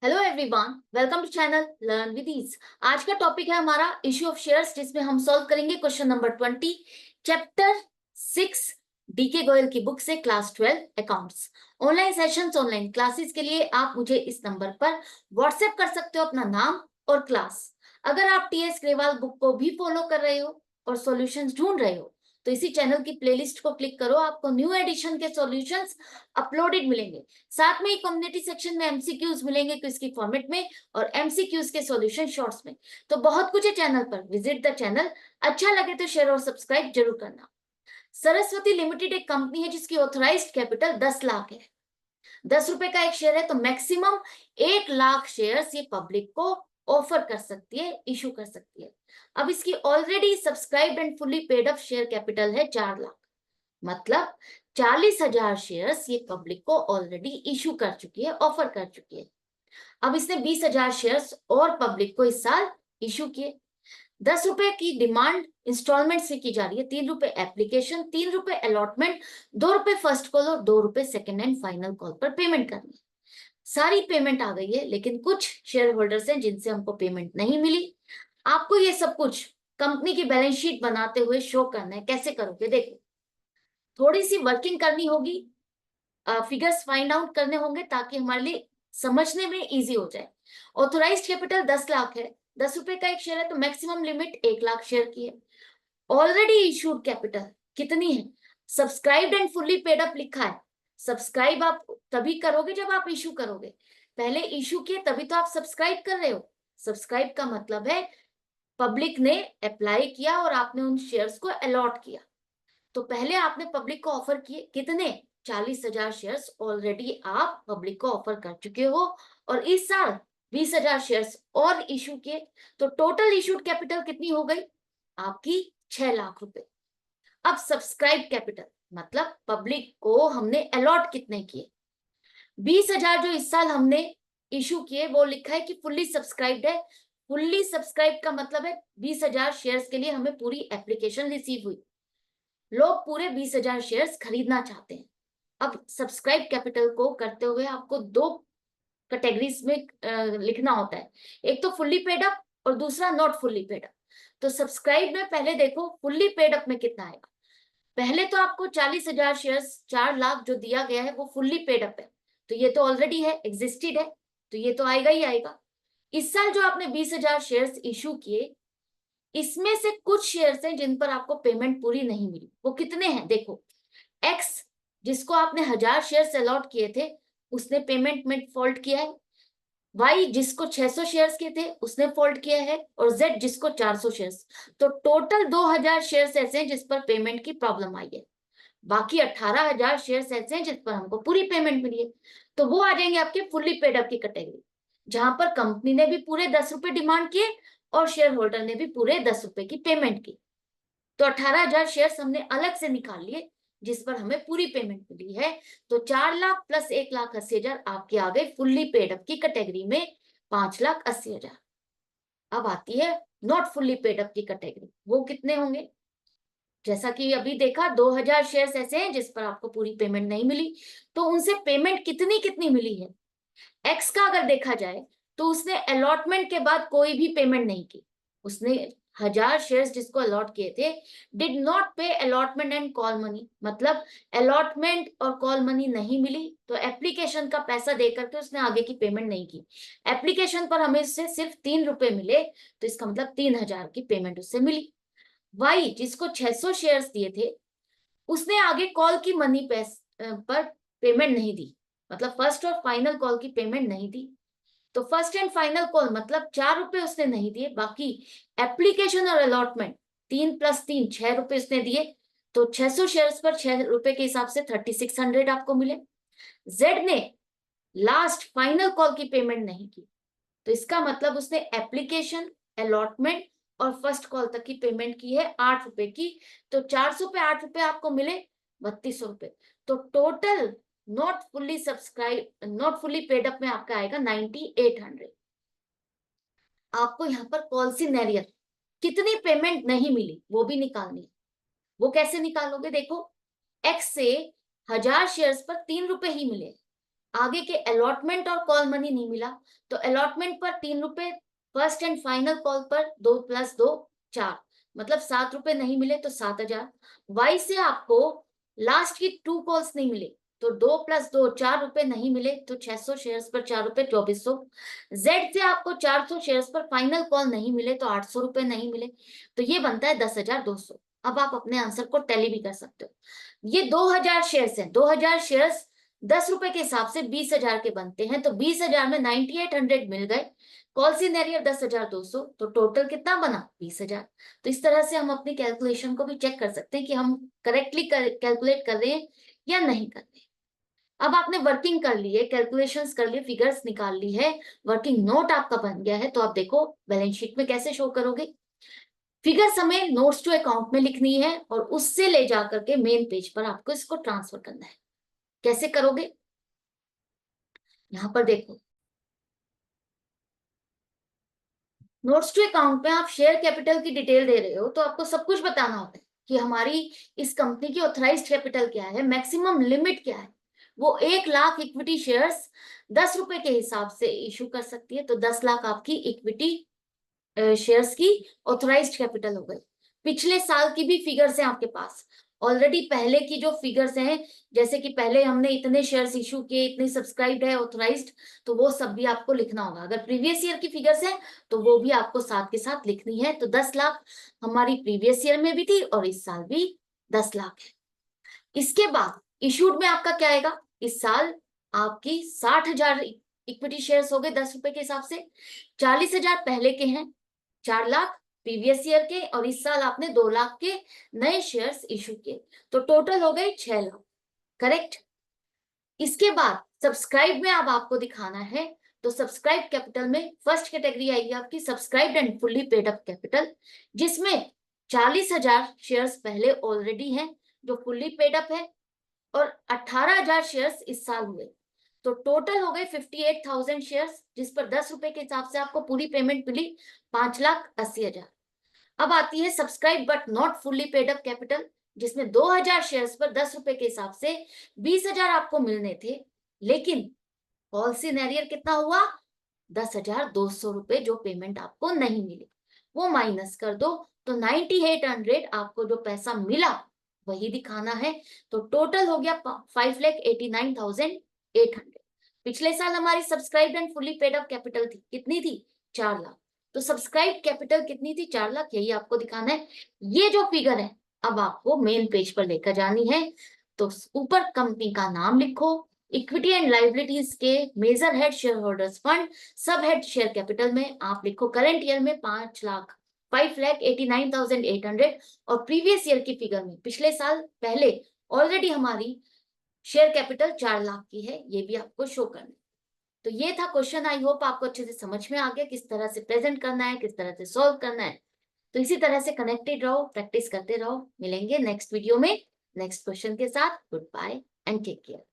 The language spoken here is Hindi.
Hello everyone, welcome to channel learn with ease. आज का टॉपिक है हमारा इश्यू ऑफ शेयर्स, जिसमें हम सॉल्व करेंगे question number 20, chapter 6 DK Goyal की बुक से, class 12 accounts. Online sessions, online classes के लिए आप मुझे इस नंबर पर व्हाट्सएप कर सकते हो अपना नाम और क्लास। अगर आप टीएस ग्रेवाल बुक को भी फॉलो कर रहे हो और सॉल्यूशंस ढूंढ रहे हो तो इसी चैनल की प्लेलिस्ट को क्लिक करो, आपको न्यू एडिशन के सॉल्यूशंस अपलोडेड मिलेंगे। साथ में ही कम्युनिटी सेक्शन में एमसीक्यूज मिलेंगे क्विज की फॉर्मेट में और एमसीक्यूज के सॉल्यूशन शॉर्ट्स में। तो बहुत कुछ है चैनल पर, विजिट द चैनल। अच्छा लगे तो शेयर और सब्सक्राइब जरूर करना। सरस्वती लिमिटेड एक कंपनी है जिसकी ऑथराइज्ड कैपिटल 10 लाख है। 10 रुपए का एक शेयर है तो मैक्सिमम 1 लाख शेयर्स ये पब्लिक को ऑफर कर सकती है, इशू कर सकती है। अब इसकी already subscribed and fully paid up share capital है 4 लाख, मतलब 40,000 शेयर्स ये पब्लिक को ऑलरेडी इशू कर चुकी है, ऑफर कर चुकी है। अब इसने 20,000 शेयर्स और पब्लिक को इस साल इशू किए। 10 रुपए की डिमांड इंस्टॉलमेंट से की जा रही है, 3 रुपए एप्लीकेशन, 3 रुपए अलॉटमेंट, 2 रुपए फर्स्ट कॉल और 2 रुपए सेकेंड एंड फाइनल कॉल पर पेमेंट करनी है। सारी पेमेंट आ गई है, लेकिन कुछ शेयर होल्डर्स हैं जिनसे हमको पेमेंट नहीं मिली। आपको ये सब कुछ कंपनी की बैलेंस शीट बनाते हुए शो करना है। कैसे करोगे? देखो, थोड़ी सी वर्किंग करनी होगी, फिगर्स फाइंड आउट करने होंगे ताकि हमारे लिए समझने में इजी हो जाए। ऑथोराइज्ड कैपिटल 10 लाख है, 10 रुपए का एक शेयर है तो मैक्सिमम लिमिट 1 लाख शेयर की है। ऑलरेडी इशूड कैपिटल कितनी है? Subscribed and fully paid up लिखा है। सब्सक्राइब आप तभी करोगे जब आप इशू करोगे। पहले इशू किए तभी तो आप सब्सक्राइब कर रहे हो। सब्सक्राइब का मतलब है पब्लिक ने अप्लाई किया और आपने उन शेयर्स को अलॉट किया। तो पहले आपने पब्लिक को ऑफर किए कितने? 40,000 शेयर्स ऑलरेडी आप पब्लिक को ऑफर कर चुके हो और इस साल 20,000 शेयर्स और इशू किए, तो टोटल इशूड कैपिटल कितनी हो गई आपकी? 6 लाख रुपए। अब सब्सक्राइब कैपिटल मतलब पब्लिक को हमने अलॉट कितने किए? 20,000 जो इस साल हमने इशू किए वो लिखा है कि फुल्ली सब्सक्राइब्ड है। फुल्ली सब्सक्राइब का मतलब है 20,000 शेयर्स के लिए हमें पूरी एप्लीकेशन रिसीव हुई, लोग पूरे 20,000 शेयर्स खरीदना चाहते हैं। अब सब्सक्राइब कैपिटल को करते हुए आपको दो कैटेगरीज में लिखना होता है, एक तो फुल्ली पेड अप और दूसरा नॉट फुल्ली पेड अप। तो सब्सक्राइब में पहले देखो फुल्ली पेड अप में कितना आएगा। पहले तो आपको 40,000 शेयर्स 4 लाख जो दिया गया है वो फुल्ली पेड अप है, तो ये तो ऑलरेडी है, एग्जिस्टेड है, तो ये तो आएगा ही आएगा। इस साल जो आपने 20,000 शेयर्स इशू किए, इसमें से कुछ शेयर्स हैं जिन पर आपको पेमेंट पूरी नहीं मिली। वो कितने हैं देखो। एक्स जिसको आपने 1,000 शेयर्स अलॉट किए थे उसने पेमेंट में फॉल्ट किया है। वाई जिसको 600 शेयर्स किए थे उसने फॉल्ट किया है, और जेड जिसको 400 शेयर्स। तो टोटल 2,000 शेयर्स ऐसे हैं जिस पर पेमेंट की प्रॉब्लम आई है। बाकी 18,000 शेयर्स ऐसे हैं जिस पर हमको पूरी पेमेंट मिली है। तो वो आ जाएंगे आपके फुल्ली पेड अप की कैटेगरी, जहां पर कंपनी ने भी पूरे 10 रुपए डिमांड किए और शेयर होल्डर ने भी पूरे 10 रुपए की पेमेंट की। तो 18,000 शेयर्स हमने अलग से निकाल लिए जिस पर हमें पूरी पेमेंट मिली है। तो 4 लाख प्लस 1,80,000 आपके आ गए फुल्ली पेड अप की कैटेगरी में, 5,80,000। अब आती है नॉट फुल्ली पेड अप की कैटेगरी, वो कितने होंगे? जैसा कि अभी देखा, 2,000 शेयर्स ऐसे हैं जिस पर आपको पूरी पेमेंट नहीं मिली, तो उनसे पेमेंट कितनी कितनी मिली है? एक्स का अगर देखा जाए तो उसने अलॉटमेंट के बाद कोई भी पेमेंट नहीं की। उसने 1,000 शेयर्स जिसको अलॉट किए थे, डिड नॉट पे अलॉटमेंट एंड कॉल मनी, मतलब अलॉटमेंट और कॉल मनी नहीं मिली तो एप्लीकेशन का पैसा देकर के उसने आगे की पेमेंट नहीं की। एप्लीकेशन पर हमें उससे सिर्फ 3 रुपए मिले, तो इसका मतलब 3,000 की पेमेंट उससे मिली। वाई जिसको 600 शेयर्स दिए थे उसने आगे कॉल की मनी पर पेमेंट नहीं दी, मतलब फर्स्ट और फाइनल कॉल की पेमेंट नहीं दी। तो फर्स्ट एंड फाइनल कॉल मतलब 4 रुपए उसने नहीं दिए, बाकी एप्लीकेशन और अलॉटमेंट 3 प्लस 3 6 रुपए उसने दिए। तो 600 शेयर्स पर 6 रुपए के हिसाब से 3,600 आपको मिले। जेड ने लास्ट फाइनल कॉल की पेमेंट नहीं की, तो इसका मतलब उसने एप्लीकेशन, अलॉटमेंट और फर्स्ट कॉल तक की पेमेंट की है 8 रुपए की। तो 400 पे 8 रुपए आपको मिले 3,200 रुपए। तो total not fully paid up में आपका आएगा 9,800। आपको यहाँ पर कॉल सिनेरियर कितनी पेमेंट नहीं मिली वो भी निकालनी है। वो कैसे निकालोगे? देखो, एक्स से 1,000 शेयर्स पर 3 रुपए ही मिले, आगे के अलॉटमेंट और कॉल मनी नहीं मिला, तो अलॉटमेंट पर 3 रुपए, फर्स्ट एंड फाइनल कॉल पर 2 + 2 4, मतलब 7 रुपए नहीं मिले तो 7,000। वाई से आपको लास्ट की 2 कॉल्स नहीं मिले, तो 2 + 2 4 रुपए नहीं मिले, तो 600 शेयर्स पर 4 रुपए 2400। जेड से आपको 400 शेयर्स पर फाइनल कॉल नहीं मिले, तो 800 रुपए नहीं मिले, तो ये बनता है 10,200। अब आप अपने आंसर को टैली भी कर सकते हो। ये 2000 शेयर्स हैं, 2000 शेयर्स 10 रुपए के हिसाब से 20,000 के बनते हैं, तो 20,000 में 9800 मिल गए, कॉल सिनेरियो 10,200, तो टोटल कितना बना 20,000। तो इस तरह से हम अपनी कैलकुलेशन को भी चेक कर सकते हैं कि हम करेक्टली कैलकुलेट कर रहे हैं या नहीं कर रहे हैं। अब आपने वर्किंग कर ली है, कैलकुलेशंस कर लिए, फिगर्स निकाल ली है, वर्किंग नोट आपका बन गया है, तो आप देखो बैलेंस शीट में कैसे शो करोगे। फिगर्स हमें नोट्स टू अकाउंट में लिखनी है और उससे ले जाकर के मेन पेज पर आपको इसको ट्रांसफर करना है। कैसे करोगे, यहां पर देखो, नोट्स टू अकाउंट में आप शेयर कैपिटल की डिटेल दे रहे हो, तो आपको सब कुछ बताना होता है कि हमारी इस कंपनी की ऑथराइज्ड कैपिटल क्या है, मैक्सिमम लिमिट क्या है। वो 1 लाख इक्विटी शेयर्स 10 रुपए के हिसाब से इशू कर सकती है, तो 10 लाख आपकी इक्विटी शेयर्स की ऑथराइज्ड कैपिटल हो गई। पिछले साल की भी फिगर्स हैं आपके पास, ऑलरेडी पहले की जो फिगर्स हैं, जैसे कि पहले हमने इतने शेयर्स इशू किए, इतने सब्सक्राइब्ड है ऑथराइज्ड, तो वो सब भी आपको लिखना होगा। अगर प्रीवियस ईयर की फिगर्स हैं तो वो भी आपको साथ के साथ लिखनी है। तो 10 लाख हमारी प्रीवियस ईयर में भी थी और इस साल भी 10 लाख है। इसके बाद इशूड में आपका क्या आएगा, इस साल आपकी 60,000 इक्विटी शेयर्स हो गए 10 रुपए के हिसाब से, 40,000 पहले के हैं, 4 लाख प्रीवियस ईयर के, और इस साल आपने 2 लाख के नए शेयर्स इशू किए, तो टोटल हो गए 6 लाख। करेक्ट। इसके बाद सब्सक्राइब में अब आपको दिखाना है, तो सब्सक्राइब कैपिटल में फर्स्ट कैटेगरी आएगी आपकी subscribed and fully paid up capital, जिसमें 40,000 शेयर्स पहले ऑलरेडी हैं जो फुल्ली पेड अप है, और 18,000 शेयर्स इस साल हुए, तो टोटल हो गए 58,000 शेयर्स, जिस पर 10 रुपए के हिसाब से आपको पूरी पेमेंट मिली 5,80,000। अब आती है subscribe but not fully paid up capital, जिसमें 2,000 शेयर्स पर 10 रुपए के हिसाब से 20,000 आपको मिलने थे, लेकिन पॉलिसी नैरियर कितना हुआ 10,200 रुपए, जो पेमेंट आपको नहीं मिली वो माइनस कर दो, तो 9800 आपको जो पैसा मिला वही दिखाना है। तो टोटल हो गया 5,89,800। पिछले साल हमारी subscribe and fully paid up capital थी कितनी थी 4 लाख, तो सब्सक्राइब कैपिटल कितनी थी 4 लाख, यही आपको दिखाना है। ये जो फिगर है अब आपको मेन पेज पर लेकर जानी है, तो ऊपर कंपनी का नाम लिखो, इक्विटी एंड लाइबिलिटीज के major head share holders fund, sub head share capital में आप लिखो करंट ईयर में 5,89,800, और प्रीवियस ईयर की फिगर में पिछले साल पहले ऑलरेडी हमारी शेयर कैपिटल 4 लाख की है, ये भी आपको शो करना है। तो ये था क्वेश्चन, आई होप आपको अच्छे से समझ में आ गया किस तरह से प्रेजेंट करना है, किस तरह से सॉल्व करना है। तो इसी तरह से कनेक्टेड रहो, प्रैक्टिस करते रहो। मिलेंगे नेक्स्ट वीडियो में नेक्स्ट क्वेश्चन के साथ। Good bye and take care.